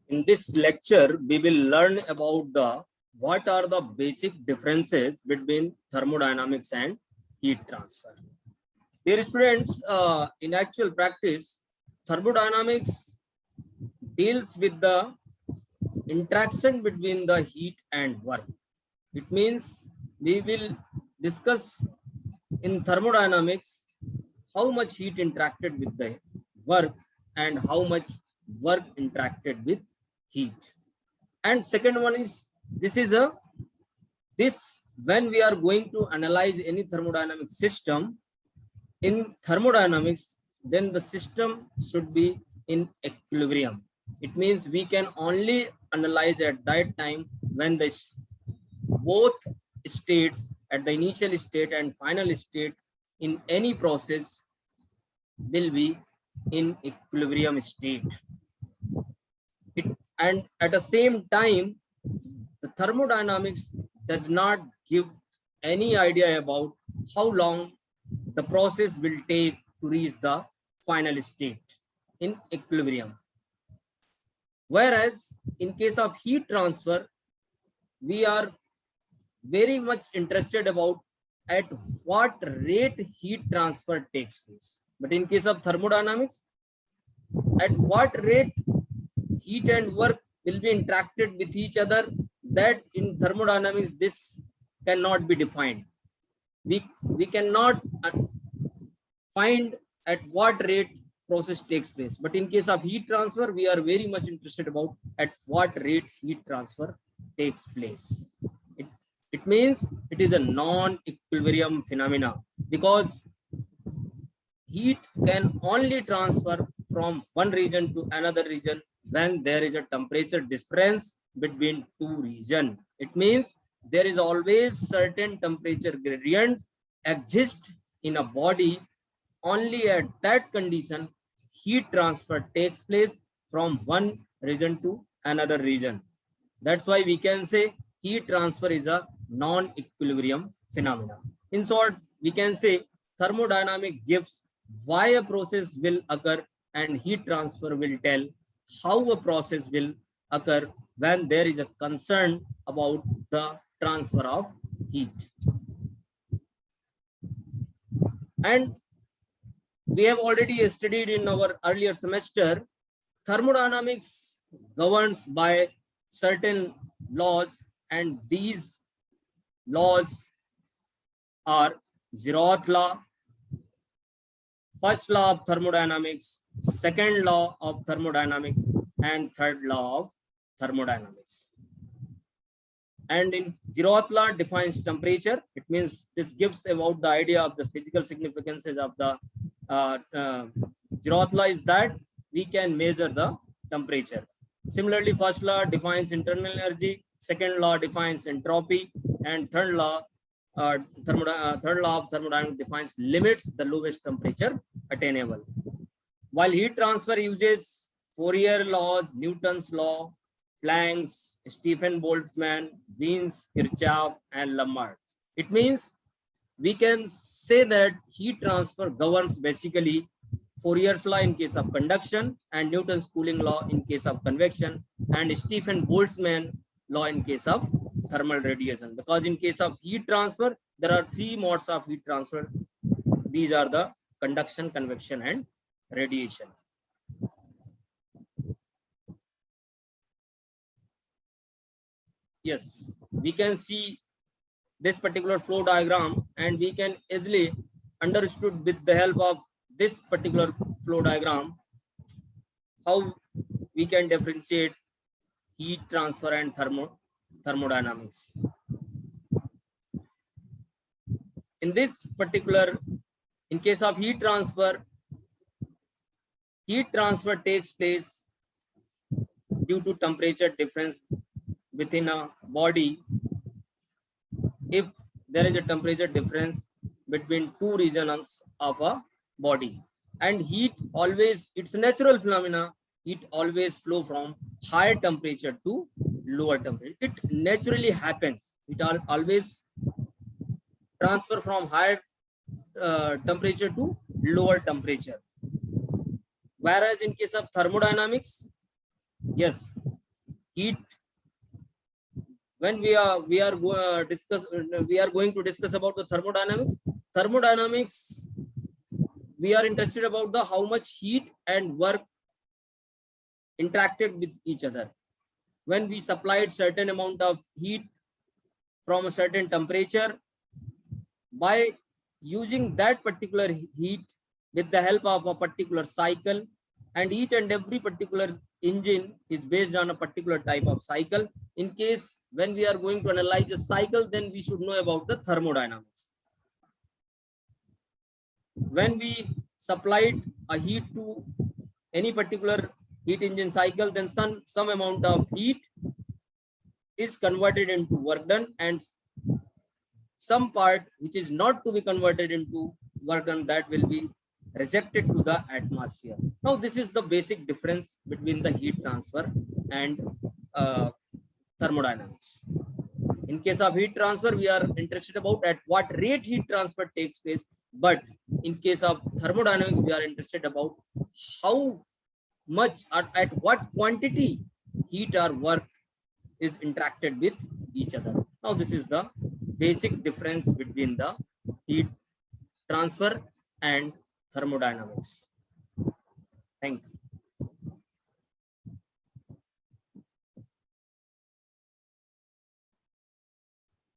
In this lecture, we will learn about what are the basic differences between thermodynamics and heat transfer. Dear students, in actual practice, thermodynamics deals with the interaction between the heat and work. It means we will discuss in thermodynamics how much heat interacted with the work and how much work interacted with heat. And second one is this when we are going to analyze any thermodynamic system in thermodynamics, then the system should be in equilibrium. It means we can only analyze at that time when the both states at the initial state and final state in any process will be in equilibrium state. And at the same time, the thermodynamics does not give any idea about how long the process will take to reach the final state in equilibrium. Whereas in case of heat transfer, we are very much interested about at what rate heat transfer takes place. But in case of thermodynamics, at what rate heat and work will be interacted with each other, that in thermodynamics this cannot be defined. We cannot find at what rate process takes place. But in case of heat transfer, we are very much interested about at what rate heat transfer takes place. It means it is a non-equilibrium phenomena because heat can only transfer from one region to another region when there is a temperature difference between two regions. It means there is always certain temperature gradient exist in a body. Only at that condition heat transfer takes place from one region to another region. That's why we can say heat transfer is a non-equilibrium phenomena. In short, we can say thermodynamic gives why a process will occur and heat transfer will tell how a process will occur when there is a concern about the transfer of heat. And we have already studied in our earlier semester, thermodynamics governs by certain laws, and these laws are zeroth law, first law of thermodynamics, second law of thermodynamics, and third law of thermodynamics. And in zeroth law defines temperature. It means this gives about the idea of the physical significances of the zeroth law is that we can measure the temperature. Similarly, first law defines internal energy, second law defines entropy, and third law of thermodynamics defines limits the lowest temperature attainable. While heat transfer uses Fourier laws, Newton's law, Planck's, Stephen Boltzmann, Wien's, Kirchhoff, and Lamarck. It means we can say that heat transfer governs basically Fourier's law in case of conduction and Newton's cooling law in case of convection and Stephen Boltzmann law in case of thermal radiation. Because in case of heat transfer, there are three modes of heat transfer. These are the conduction, convection, and radiation. Yes, we can see this particular flow diagram and we can easily understood with the help of this particular flow diagram how we can differentiate heat transfer and thermodynamics. In this particular, in case of heat transfer takes place due to temperature difference within a body. If there is a temperature difference between two regions of a body, and heat always, it's a natural phenomena, it always flow from higher temperature to lower temperature. It naturally happens. It always transfer from higher temperature to lower temperature. Whereas in case of thermodynamics, yes, heat, when we are going to discuss about the thermodynamics. Thermodynamics, we are interested about the how much heat and work interacted with each other. When we supplied certain amount of heat from a certain temperature, by using that particular heat with the help of a particular cycle, and each and every particular engine is based on a particular type of cycle. In case when we are going to analyze a cycle, then we should know about the thermodynamics. When we supplied a heat to any particular heat engine cycle, then some amount of heat is converted into work done, and some part which is not to be converted into work done, that will be rejected to the atmosphere. Now this is the basic difference between the heat transfer and thermodynamics. In case of heat transfer, we are interested about at what rate heat transfer takes place, but in case of thermodynamics, we are interested about how much or at what quantity heat or work is interacted with each other. Now this is the basic difference between the heat transfer and thermodynamics. Thank you.